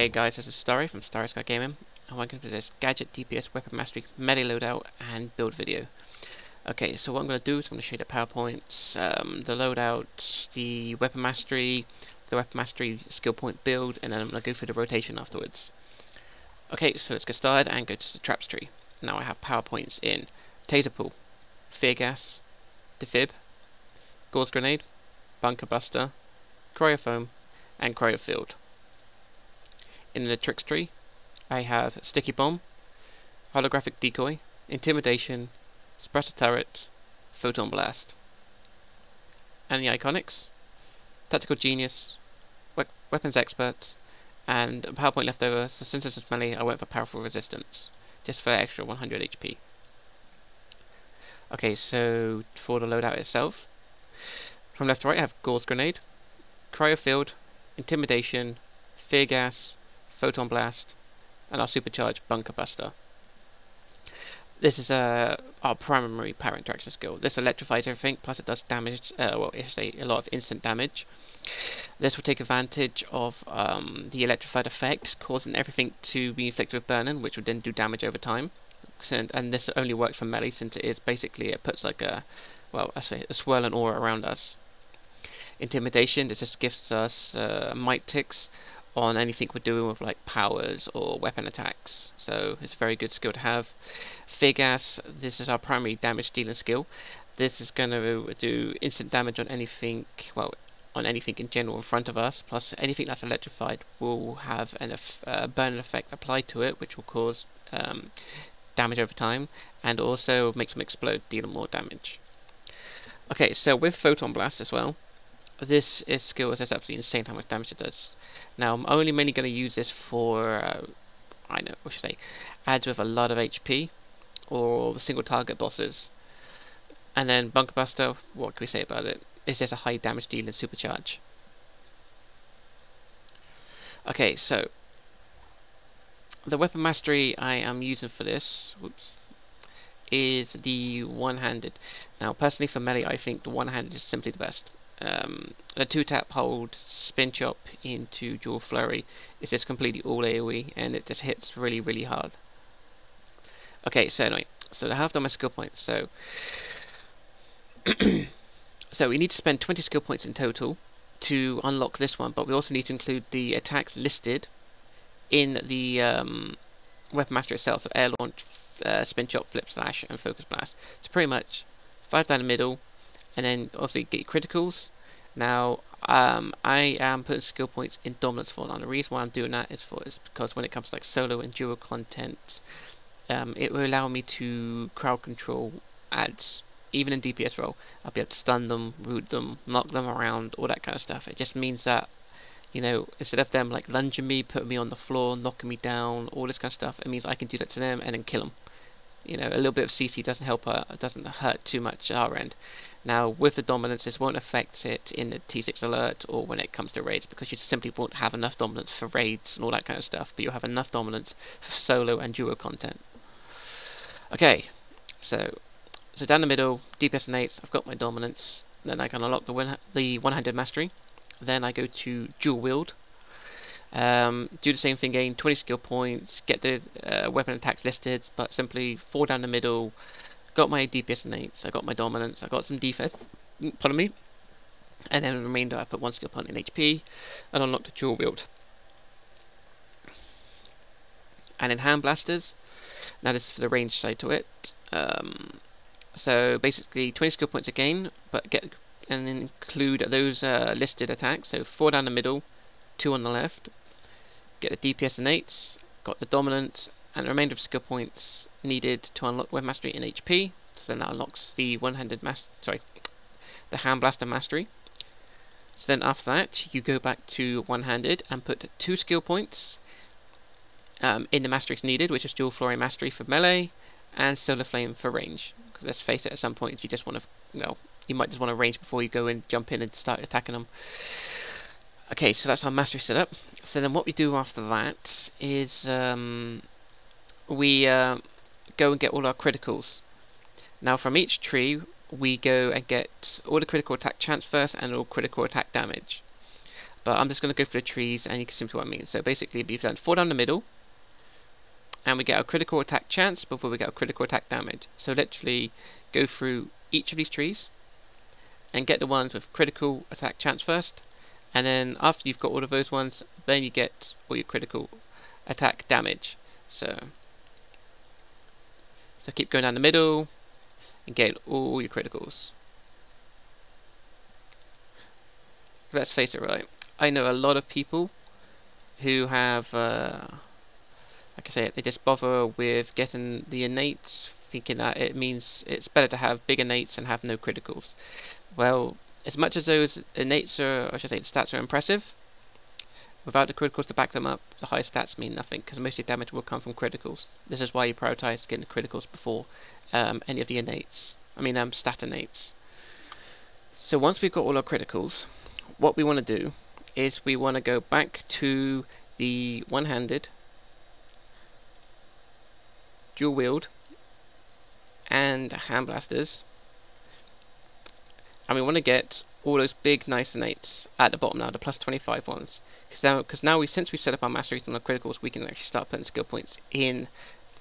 Hey guys, this is Starry from StarrySky Gaming, and welcome to this Gadget DPS Weapon Mastery Melee Loadout and Build video. Okay, so what I'm going to do is I'm going to show you the PowerPoints, the loadout, the Weapon Mastery skill point build, and then I'm going to go through the rotation afterwards. Okay, so let's get started and go to the traps tree. Now I have PowerPoints in Taser Pool, Fear Gas, Defib, Gauze Grenade, Bunker Buster, Cryofoam, and Cryofield. In the tricks tree, I have Sticky Bomb, Holographic Decoy, Intimidation, Suppressor Turret, Photon Blast. And the iconics, Tactical Genius, Weapons Expert, and a PowerPoint left over, so since this is melee, I went for Powerful Resistance, just for extra 100 HP. Okay, so for the loadout itself, from left to right I have Gauze Grenade, Cryofield, Intimidation, Fear Gas, Photon Blast, and our supercharged Bunker Buster. This is our primary power interaction skill. This electrifies everything, plus it does damage, well, it's a lot of instant damage. This will take advantage of the electrified effect, causing everything to be inflicted with burning, which would then do damage over time. And this only works for melee, since it is basically, it puts like a, well, I say a swirling aura around us. Intimidation, this just gives us might ticks on anything we're doing with like powers or weapon attacks, so it's a very good skill to have. Fear Gas, this is our primary damage dealing skill. This is going to do instant damage on anything, well, on anything in general in front of us, plus anything that's electrified will have a burning effect applied to it, which will cause damage over time, and also makes them explode, dealing more damage. Okay, so with Photon Blast as well, this skill is absolutely insane how much damage it does. Now I'm only mainly going to use this for, adds with a lot of HP, or single target bosses. And then Bunker Buster, what can we say about it? It's just a high damage dealing supercharge. Okay, so the weapon mastery I am using for this, is the one-handed. Now personally for melee I think the one-handed is simply the best. The 2-tap hold spin chop into dual flurry is just completely all AoE, and it just hits really, really hard. Okay, so anyway, so I have done my skill points. So so we need to spend 20 skill points in total to unlock this one, but we also need to include the attacks listed in the weapon master itself, so air launch, spin chop, flip slash, and focus blast. So pretty much 5 down the middle, and then obviously get your criticals. Now I am putting skill points in dominance for, and the reason why I'm doing that is because when it comes to like solo and duo content, it will allow me to crowd control ads. Even in DPS role, I'll be able to stun them, root them, knock them around, all that kind of stuff. It just means that, you know, instead of them like lunging me, putting me on the floor, knocking me down, all this kind of stuff, it means I can do that to them and then kill them. You know, a little bit of CC doesn't help, doesn't hurt too much our end. Now with the dominance, this won't affect it in the T6 alert or when it comes to raids, because you simply won't have enough dominance for raids and all that kind of stuff, but you'll have enough dominance for solo and duo content. Okay, so down the middle, DPS Innates, I've got my dominance. Then I can unlock the one-handed mastery. Then I go to dual wield. Do the same thing again, 20 skill points, get the weapon attacks listed, but simply 4 down the middle. Got my DPS Innates, I got my dominance, I got some defense, pardon me. And then the remainder I put 1 skill point in HP and unlock the dual wield. And in hand blasters, now this is for the range side to it. So basically 20 skill points again, but and include those listed attacks. So 4 down the middle, 2 on the left. Get the DPS Innates, got the dominance, and the remainder of skill points needed to unlock Weapon Mastery in HP. So then that unlocks the the Hand Blaster Mastery. So then after that, you go back to one-handed and put 2 skill points in the masteries needed, which is Dual Flurry Mastery for melee and Solar Flame for range. Let's face it, at some point you just want to, well, you might just want to range before you go and jump in and start attacking them. Okay, so that's our mastery setup. So then what we do after that is we go and get all our criticals. Now from each tree we go and get all the critical attack chance first and all critical attack damage. but I'm just going to go for the trees, and you can see what I mean. So basically, we've done 4 down the middle, and we get our critical attack chance before we get our critical attack damage. So literally go through each of these trees and get the ones with critical attack chance first, and then after you've got all of those ones, then you get all your critical attack damage. So keep going down the middle and get all your criticals. Let's face it, right? I know a lot of people who have, like I say, they just bother with getting the innates, thinking that it means it's better to have big innates and have no criticals. Well, as much as those innates are, I should say, the stats are impressive, without the criticals to back them up, the high stats mean nothing, because most of your damage will come from criticals. This is why you prioritize getting the criticals before any of the innates. I mean, stat innates. So once we've got all our criticals, what we want to do is we want to go back to the one-handed, dual wield, and hand blasters, and we want to get all those big nice innates at the bottom now, the plus 25 ones, because now since we've set up our masteries and our criticals, we can actually start putting skill points in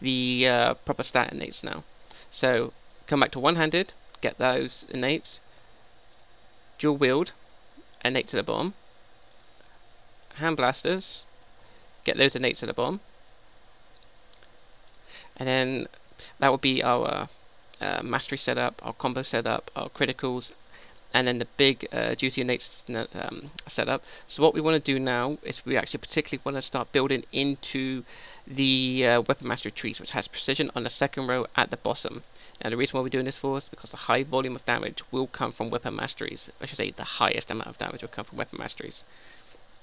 the proper stat innates now. So come back to one-handed, get those innates, dual wield, innates at the bottom, hand blasters, get those innates at the bottom, and then that will be our mastery setup, our combo setup, our criticals, and then the big juicy innates setup. So what we want to do now is we actually particularly want to start building into the weapon mastery trees, which has precision on the second row at the bottom. Now the reason why we're doing this for is because the high volume of damage will come from weapon masteries. I should say the highest amount of damage will come from weapon masteries.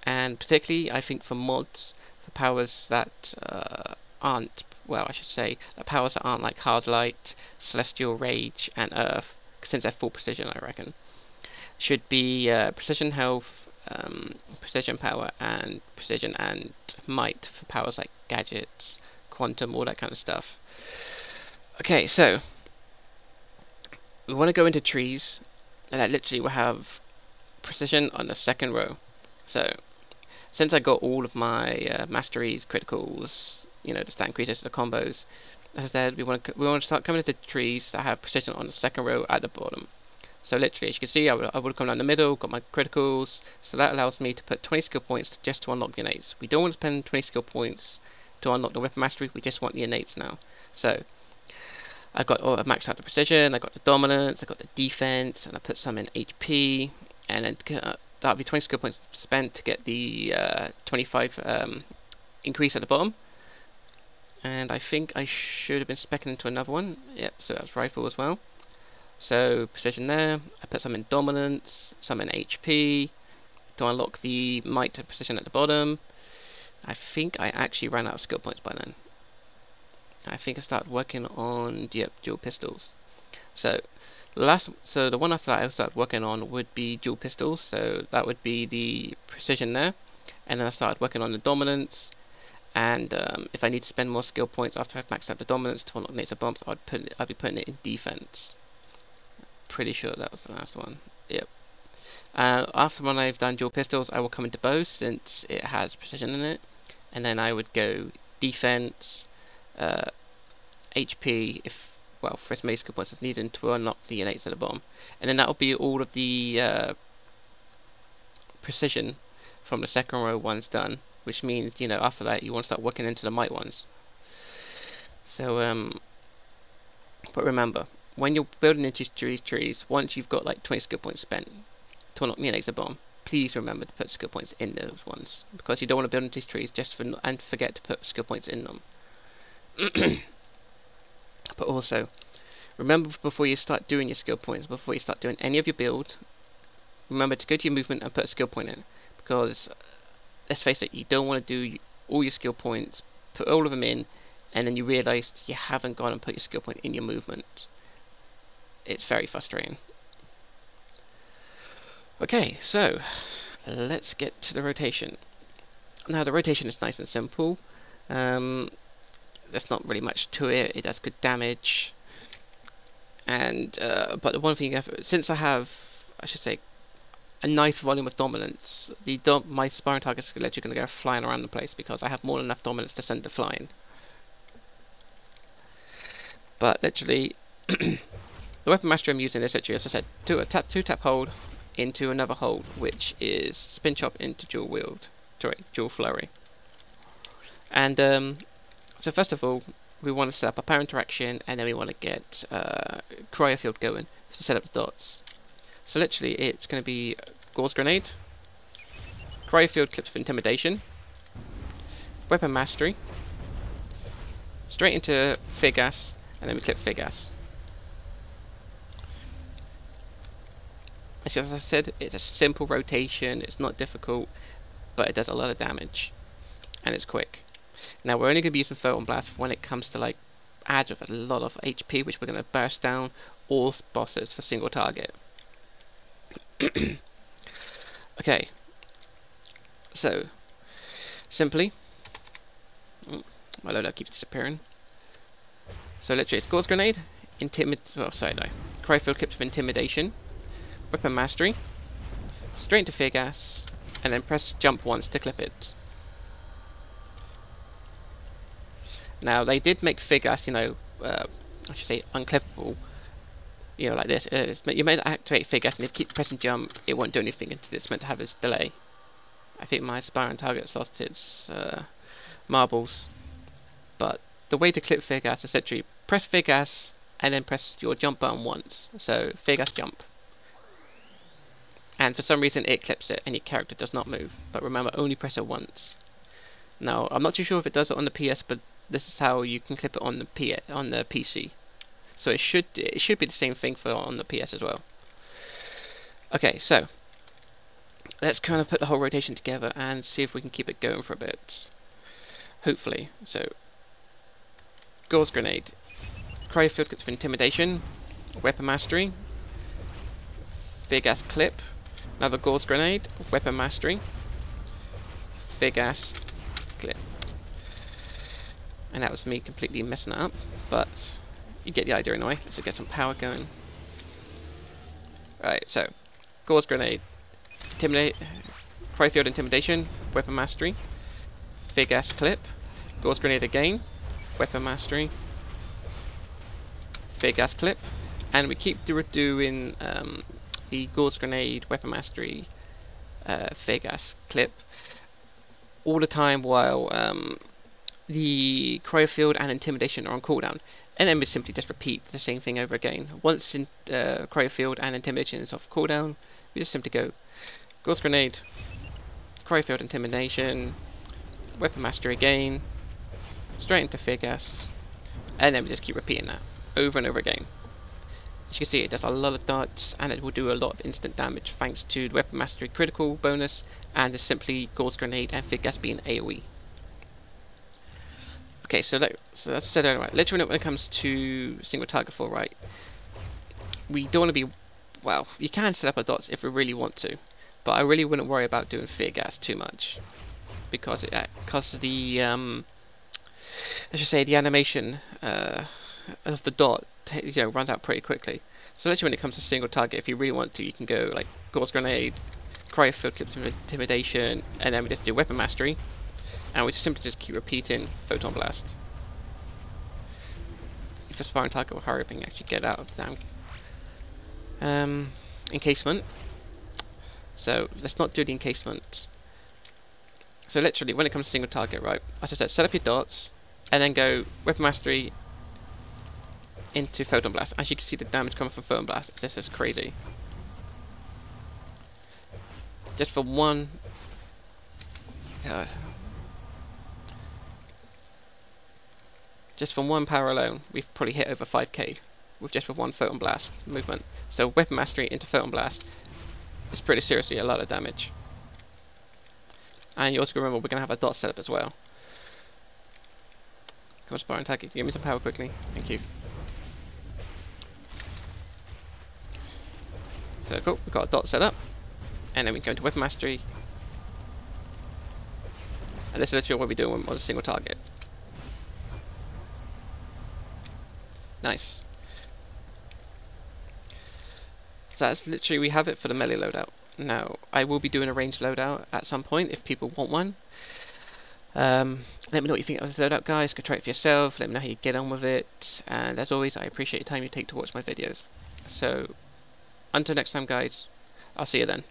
And particularly, I think for mods, for powers that aren't, well, I should say, the powers that aren't like Hard Light, Celestial Rage, and Earth, since they're full precision, I reckon, should be precision health, precision power, and precision and might for powers like gadgets, quantum, all that kind of stuff. Okay, so we want to go into trees, and that literally will have precision on the second row. So since I got all of my masteries, criticals, you know, the stat increases, the combos, as I said, we want to start coming into trees that have precision on the second row at the bottom. So literally, as you can see, I would have come down the middle, got my criticals, so that allows me to put 20 skill points just to unlock the innates. We don't want to spend 20 skill points to unlock the weapon mastery, we just want the innates now. So I got I've maxed out the precision, I got the dominance, I got the defense, and I put some in HP, and then that'll be 20 skill points spent to get the 25 increase at the bottom. And I think I should have been speccing into another one. Yep, so that's rifle as well. So precision there. I put some in dominance, some in HP to unlock the might and precision at the bottom. I think I actually ran out of skill points by then. I think I started working on dual pistols. So the one after that I started working on would be dual pistols. So that would be the precision there, and then I started working on the dominance. And if I need to spend more skill points after I've maxed out the dominance to unlock nature bombs, I'd be putting it in defense. Pretty sure that was the last one. Yep. After when I've done dual pistols, I will come into bow since it has precision in it, and then I would go defense, HP for as many skill points as needed to unlock the innates at the bottom, and then that will be all of the precision from the second row ones done. Which means, you know, after that you want to start working into the might ones. So, but remember, when you're building into these trees, once you've got like 20 skill points spent to unlock the innates at the bottom, please remember to put skill points in those ones, because you don't want to build into these trees and forget to put skill points in them. But also, remember before you start doing your skill points, before you start doing any of your build, remember to go to your movement and put a skill point in, because let's face it, you don't want to do all your skill points, put all of them in, and then you realise you haven't gone and put your skill point in your movement. It's very frustrating. Okay, so let's get to the rotation. Now the rotation is nice and simple. There's not really much to it. It does good damage, and but the one thing since I have, I should say, a nice volume of dominance, my sparring targets are literally going to go flying around the place because I have more than enough dominance to send it flying. But literally, the weapon mastery I'm using is literally, as I said, two tap hold into another hold, which is spin chop into dual flurry. And so first of all, we want to set up a power interaction, and then we want to get cryo field going to set up the dots. So literally, it's going to be Gauze Grenade, cryo field clips of intimidation, weapon mastery, straight into fear gas, and then we clip fear gas. As I said, it's a simple rotation, it's not difficult, but it does a lot of damage, and it's quick. Now we're only going to be using Photon Blast when it comes to like adds with a lot of HP, which we're going to burst down all bosses for single target. Okay, so simply, my loadout keeps disappearing. So literally, it's Gauze Grenade, cryo field clips of intimidation, weapon mastery, straight into fear gas, and then press jump once to clip it. Now they did make fear gas, I should say unclippable, like this. You may activate fear gas, and if you keep pressing jump, it won't do anything until it's meant to have its delay. I think my sparring target's lost its marbles, but the way to clip fear gas is literally press fear gas and then press your jump button once. So fear gas jump, and for some reason it clips it and your character does not move. But remember, only press it once. Now I'm not too sure if it does it on the PS, but this is how you can clip it on the PC. So it should be the same thing for on the PS as well. Okay, so let's kind of put the whole rotation together and see if we can keep it going for a bit. Hopefully. So Gauze Grenade, cryo field clips of intimidation, weapon mastery, fear gas clip, another Gauze Grenade, weapon mastery, fear gas clip. And that was me completely messing it up, but you get the idea anyway. Let's get some power going. Right, so Gauze Grenade, cryo field intimidation, weapon mastery, fear gas clip, Gauze Grenade again, weapon mastery, fear gas clip, and we keep doing the Gauze Grenade, weapon mastery, fear gas clip all the time while the cryo field and intimidation are on cooldown, and then we simply just repeat the same thing over again. Once cryo field and intimidation is off cooldown, we just simply go Gauze Grenade, cryo field intimidation, weapon mastery again, straight into fear gas, and then we just keep repeating that over and over again. As you can see, it does a lot of darts, and it will do a lot of instant damage thanks to the weapon mastery critical bonus, and just simply Gauze Grenade and fear gas being AoE. Okay, so that's said anyway. Literally, when it comes to single target fall, right, we don't want to be, well, you can set up a dots if we really want to, but I really wouldn't worry about doing fear gas too much, because the I should say the animation of the dot runs out pretty quickly. So literally, when it comes to single target, if you really want to, you can go like Gauze Grenade, cryo field clips of intimidation, and then we just do weapon mastery. And we simply just keep repeating Photon Blast. If a sparring target will hurry up and actually get out of the damn encasement. So let's not do the encasement. So literally, when it comes to single target, right, as I said, set up your dots, and then go Weapon Mastery into Photon Blast. As you can see, the damage coming from Photon Blast, this is crazy. Just for one... God. Just from one power alone, we've probably hit over 5k with just with one Photon Blast movement. So Weapon Mastery into Photon Blast is pretty seriously a lot of damage. And you also remember we're going to have a dot setup as well. Come on, sparring target, give me some power quickly. Thank you. So cool, we've got a dot set up, and then we go into Weapon Mastery. And this is literally what we're doing on a single target. Nice. So that's literally, we have it for the melee loadout. Now, I will be doing a ranged loadout at some point if people want one. Let me know what you think of this loadout, guys. Go try it for yourself. Let me know how you get on with it. And as always, I appreciate the time you take to watch my videos. So, until next time, guys, I'll see you then.